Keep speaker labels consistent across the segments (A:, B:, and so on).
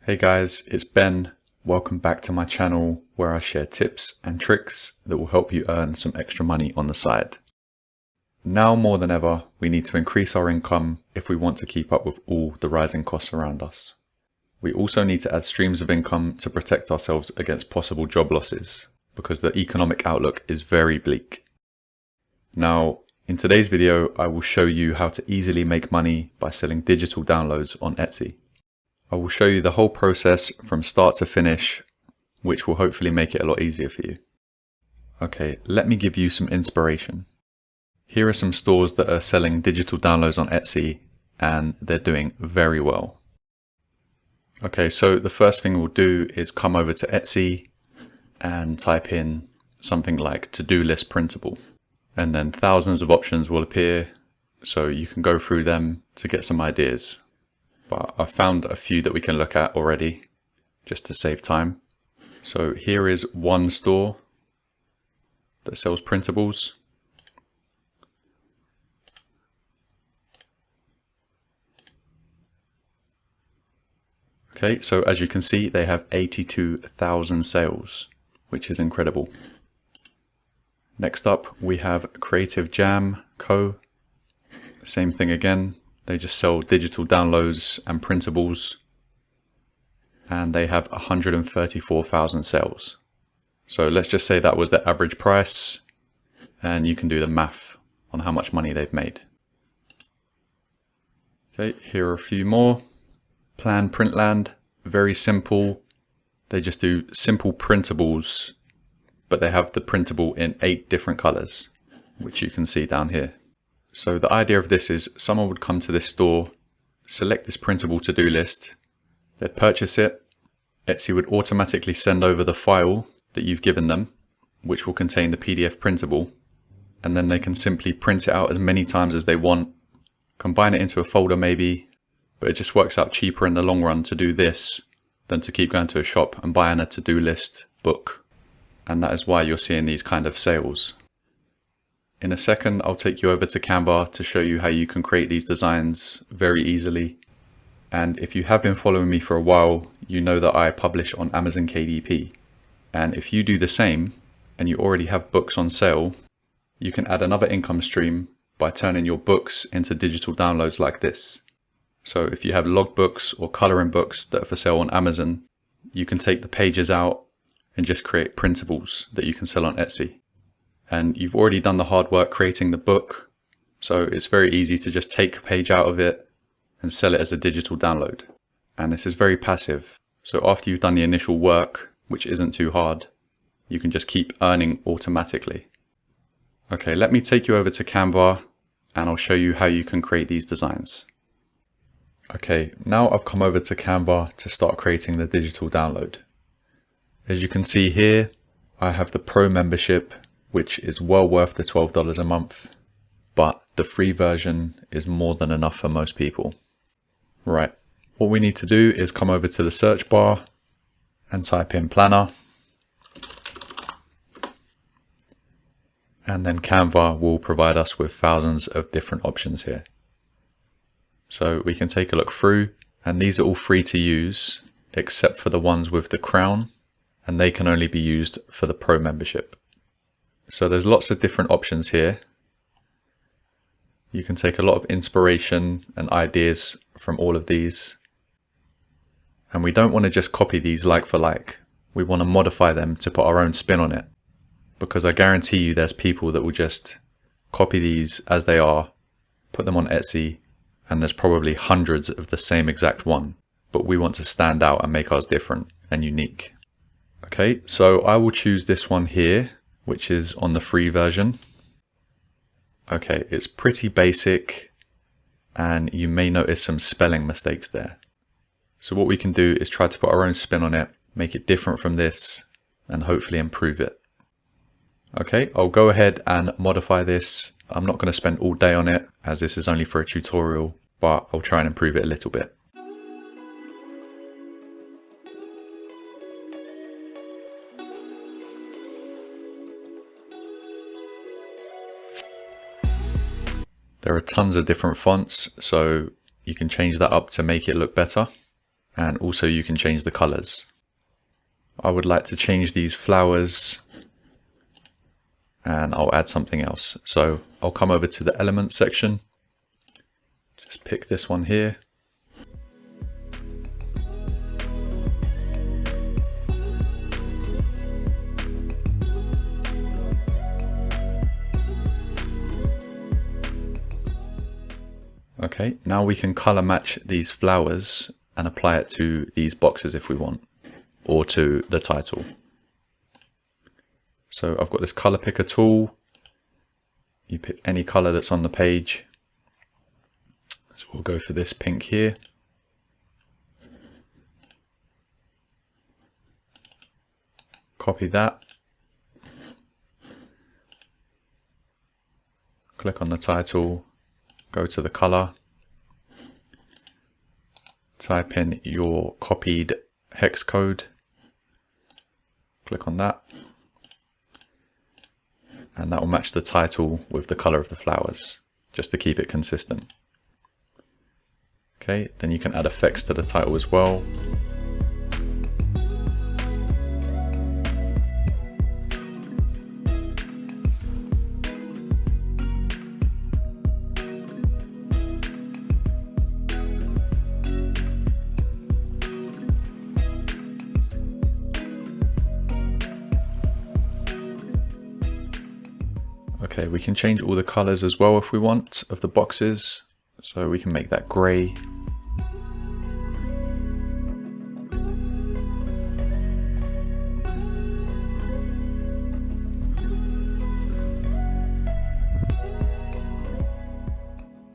A: Hey guys, it's Ben. Welcome back to my channel where I share tips and tricks that will help you earn some extra money on the side. Now more than ever, we need to increase our income if we want to keep up with all the rising costs around us. We also need to add streams of income to protect ourselves against possible job losses because the economic outlook is very bleak. Now, in today's video, I will show you how to easily make money by selling digital downloads on Etsy. I will show you the whole process from start to finish, which will hopefully make it a lot easier for you. Okay, let me give you some inspiration. Here are some stores that are selling digital downloads on Etsy, and they're doing very well. Okay, so the first thing we'll do is come over to Etsy and type in something like to-do list printable. And then thousands of options will appear, so you can go through them to get some ideas. But I've found a few that we can look at already, just to save time. So here is one store that sells printables. Okay, so as you can see, they have 82,000 sales, which is incredible. Next up, we have Creative Jam Co. Same thing again. They just sell digital downloads and printables, and they have 134,000 sales. So let's just say that was the average price, and you can do the math on how much money they've made. Okay, here are a few more. Plan Printland, very simple. They just do simple printables, but they have the printable in 8 different colors, which you can see down here. So the idea of this is someone would come to this store, select this printable to-do list, they'd purchase it, Etsy would automatically send over the file that you've given them, which will contain the PDF printable, and then they can simply print it out as many times as they want, combine it into a folder maybe, but it just works out cheaper in the long run to do this than to keep going to a shop and buying a to-do list book. And that is why you're seeing these kind of sales. In a second, I'll take you over to Canva to show you how you can create these designs very easily. And if you have been following me for a while, you know that I publish on Amazon KDP. And if you do the same, and you already have books on sale, you can add another income stream by turning your books into digital downloads like this. So if you have logbooks or coloring books that are for sale on Amazon, you can take the pages out and just create printables that you can sell on Etsy. And you've already done the hard work creating the book, so it's very easy to just take a page out of it and sell it as a digital download. And this is very passive, so after you've done the initial work, which isn't too hard, you can just keep earning automatically. Okay, let me take you over to Canva and I'll show you how you can create these designs. Okay, now I've come over to Canva to start creating the digital download. As you can see here, I have the Pro membership, which is well worth the $12 a month, but the free version is more than enough for most people. Right, what we need to do is come over to the search bar and type in planner, and then Canva will provide us with thousands of different options here. So we can take a look through, and these are all free to use except for the ones with the crown, and they can only be used for the Pro membership. So there's lots of different options here. You can take a lot of inspiration and ideas from all of these. And we don't want to just copy these like for like. We want to modify them to put our own spin on it. Because I guarantee you there's people that will just copy these as they are, put them on Etsy, and there's probably hundreds of the same exact one. But we want to stand out and make ours different and unique. Okay, so I will choose this one here, which is on the free version. Okay, it's pretty basic and you may notice some spelling mistakes there. So what we can do is try to put our own spin on it, make it different from this, and hopefully improve it. Okay, I'll go ahead and modify this. I'm not going to spend all day on it as this is only for a tutorial, but I'll try and improve it a little bit. There are tons of different fonts, so you can change that up to make it look better. and also you can change the colors. I would like to change these flowers and I'll add something else. So I'll come over to the elements section, just pick this one here. Okay, now we can color match these flowers and apply it to these boxes if we want, or to the title. So I've got this color picker tool. You pick any color that's on the page. So we'll go for this pink here. Copy that. Click on the title. Go to the color, type in your copied hex code, click on that, and that will match the title with the color of the flowers, just to keep it consistent. Okay, then you can add effects to the title as well. Okay, we can change all the colors as well if we want of the boxes. So we can make that gray.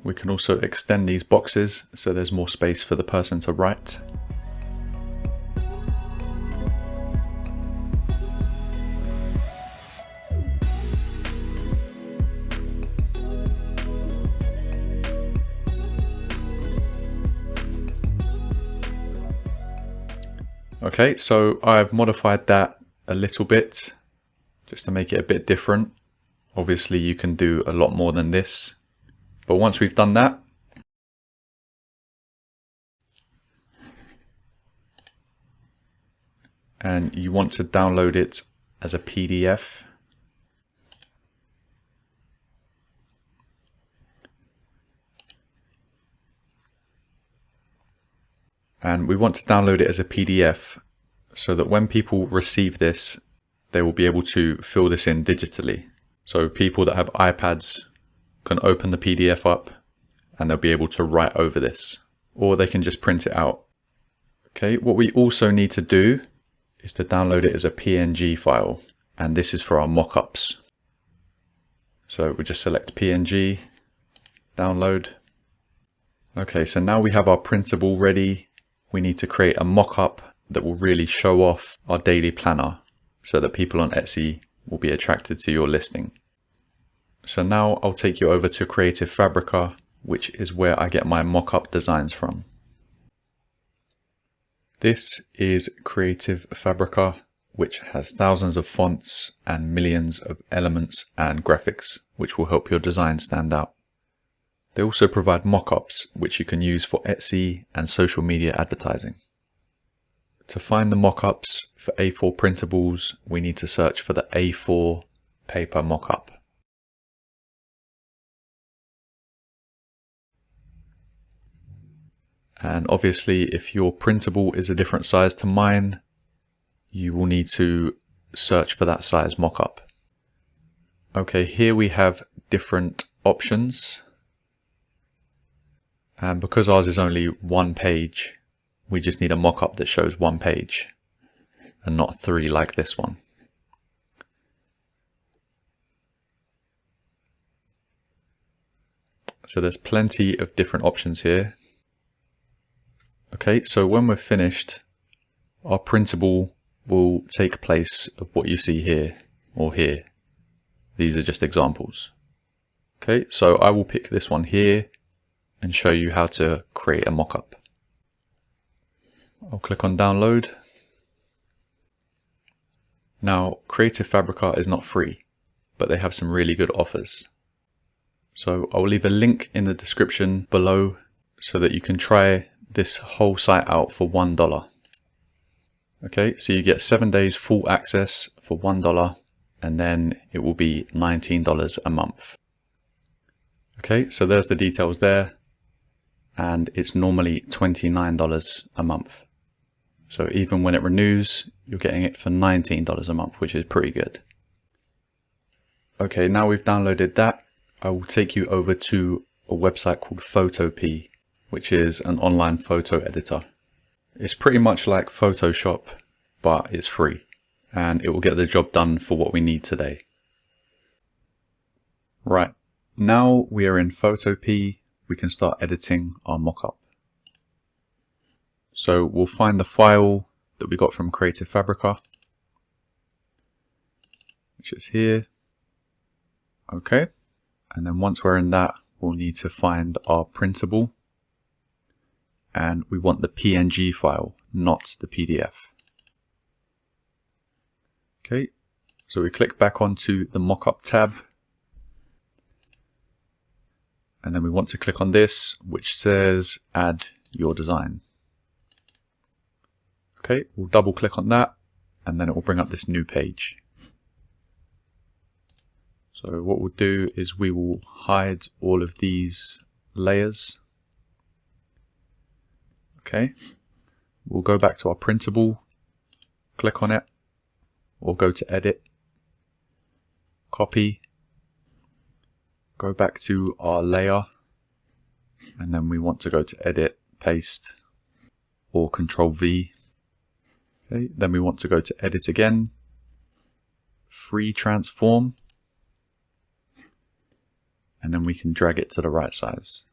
A: We can also extend these boxes so there's more space for the person to write. Okay, so I've modified that a little bit just to make it a bit different. Obviously you can do a lot more than this, but once we've done that, and you want to download it as a PDF, and we want to download it as a PDF so that when people receive this, they will be able to fill this in digitally. So people that have iPads can open the PDF up and they'll be able to write over this, or they can just print it out. Okay, what we also need to do is to download it as a PNG file, and this is for our mockups. So we just select PNG, download. Okay, so now we have our printable ready. We need to create a mockup that will really show off our daily planner so that people on Etsy will be attracted to your listing. So now I'll take you over to Creative Fabrica, which is where I get my mockup designs from. This is Creative Fabrica, which has thousands of fonts and millions of elements and graphics, which will help your design stand out. They also provide mockups, which you can use for Etsy and social media advertising. To find the mockups for A4 printables, we need to search for the A4 paper mockup. And obviously, if your printable is a different size to mine, you will need to search for that size mockup. Okay, here we have different options. And because ours is only one page, we just need a mockup that shows one page and not three like this one. So there's plenty of different options here. Okay, so when we're finished, our printable will take place of what you see here or here. These are just examples. Okay, so I will pick this one here and show you how to create a mockup. I'll click on download. Now, Creative Fabrica is not free, but they have some really good offers. So I'll leave a link in the description below so that you can try this whole site out for $1. Okay, so you get 7 days full access for $1, and then it will be $19 a month. Okay, so there's the details there, and it's normally $29 a month. So even when it renews, you're getting it for $19 a month, which is pretty good. Okay, now we've downloaded that, I will take you over to a website called Photopea, which is an online photo editor. It's pretty much like Photoshop, but it's free, and it will get the job done for what we need today. Right, now we are in Photopea, we can start editing our mockup. So we'll find the file that we got from Creative Fabrica, which is here. Okay, and then once we're in that, we'll need to find our printable, and we want the PNG file, not the PDF. Okay, so we click back onto the mockup tab, and then we want to click on this, which says add your design. Okay, we'll double click on that, and then it will bring up this new page. So what we'll do is we will hide all of these layers. Okay, we'll go back to our printable, click on it, or go to edit, copy, go back to our layer, and then we want to go to edit, paste, or Control V. Okay, then we want to go to edit again, free transform, and then we can drag it to the right size.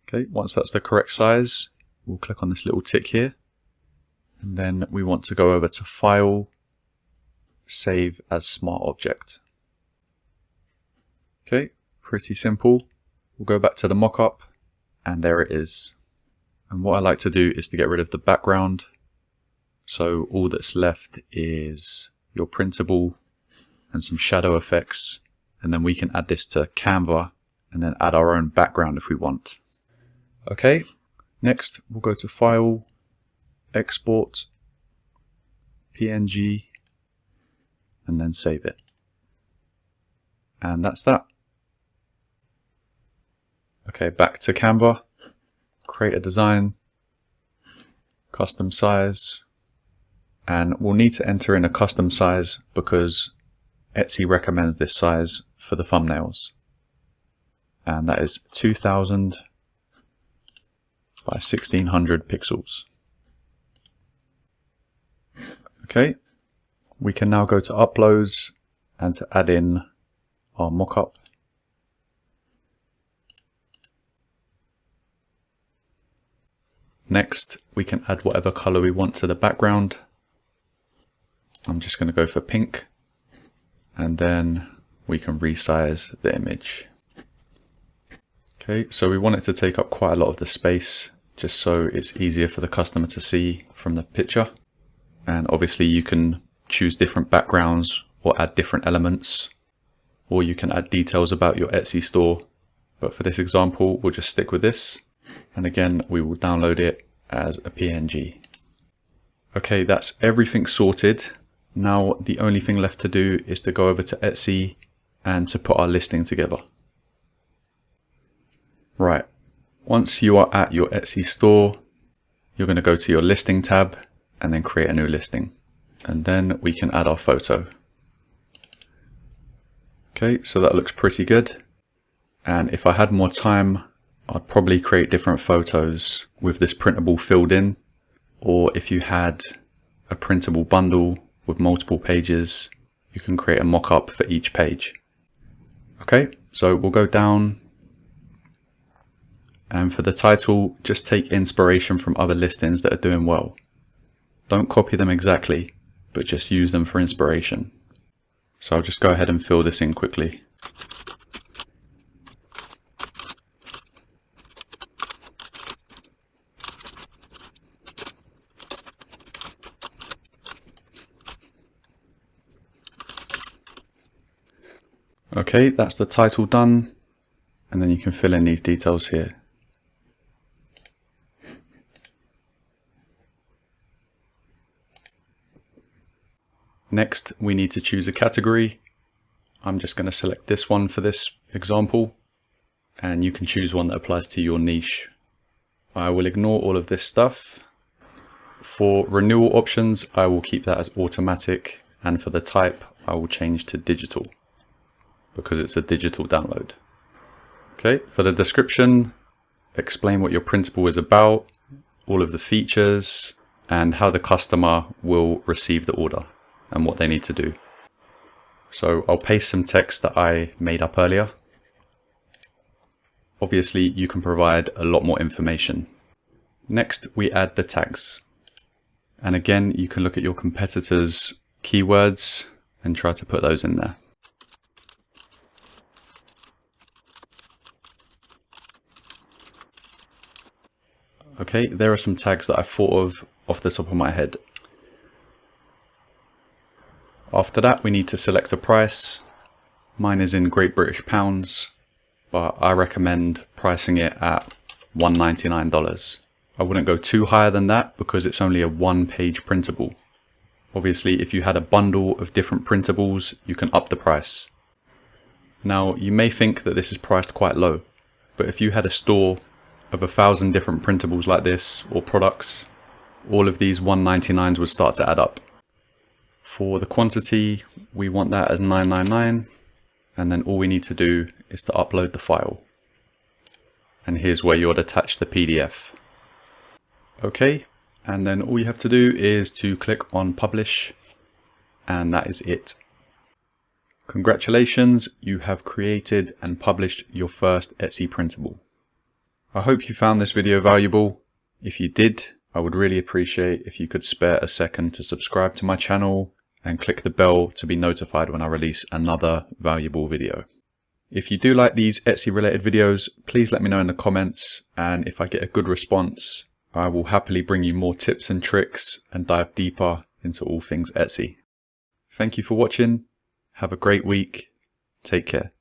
A: Okay, once that's the correct size, we'll click on this little tick here, and then we want to go over to File, Save as Smart Object. Okay, pretty simple. We'll go back to the mockup, and there it is. And what I like to do is to get rid of the background, so all that's left is your printable and some shadow effects, and then we can add this to Canva and then add our own background if we want. Okay, next we'll go to File, Export, PNG, and then save it. And that's that. Okay, back to Canva, create a design, custom size, and we'll need to enter in a custom size because Etsy recommends this size for the thumbnails. And that is 2000 by 1600 pixels. Okay, we can now go to uploads and to add in our mockup. Next, we can add whatever color we want to the background. I'm just going to go for pink, and then we can resize the image. Okay, so we want it to take up quite a lot of the space, just so it's easier for the customer to see from the picture. And obviously you can choose different backgrounds or add different elements, or you can add details about your Etsy store. But for this example, we'll just stick with this. And again, we will download it as a PNG. Okay, that's everything sorted. Now the only thing left to do is to go over to Etsy and to put our listing together. Right, once you are at your Etsy store, you're going to go to your listing tab and then create a new listing. And then we can add our photo. Okay, so that looks pretty good. And if I had more time, I'd probably create different photos with this printable filled in. Or if you had a printable bundle with multiple pages, you can create a mock-up for each page. Okay, so we'll go down. And for the title, just take inspiration from other listings that are doing well. Don't copy them exactly, but just use them for inspiration. So I'll just go ahead and fill this in quickly. Okay, that's the title done. and then you can fill in these details here. Next, we need to choose a category. I'm just going to select this one for this example, and you can choose one that applies to your niche. I will ignore all of this stuff. For renewal options, I will keep that as automatic, and for the type, I will change to digital because it's a digital download. Okay, for the description, explain what your printable is about, all of the features, and how the customer will receive the order and what they need to do. So I'll paste some text that I made up earlier. Obviously, you can provide a lot more information. Next, we add the tags. And again, you can look at your competitors' keywords and try to put those in there. Okay, there are some tags that I thought of off the top of my head. After that, we need to select a price. Mine is in Great British Pounds, but I recommend pricing it at $199. I wouldn't go too higher than that because it's only a one-page printable. Obviously, if you had a bundle of different printables, you can up the price. Now, you may think that this is priced quite low, but if you had a store of 1,000 different printables like this, or products, all of these $199s would start to add up. For the quantity, we want that as 999, and then all we need to do is to upload the file. And here's where you would attach the PDF. Okay, and then all you have to do is to click on publish, and that is it. Congratulations, you have created and published your first Etsy printable. I hope you found this video valuable. If you did, I would really appreciate if you could spare a second to subscribe to my channel and click the bell to be notified when I release another valuable video. If you do like these Etsy related videos, please let me know in the comments, and if I get a good response, I will happily bring you more tips and tricks and dive deeper into all things Etsy. Thank you for watching. Have a great week. Take care.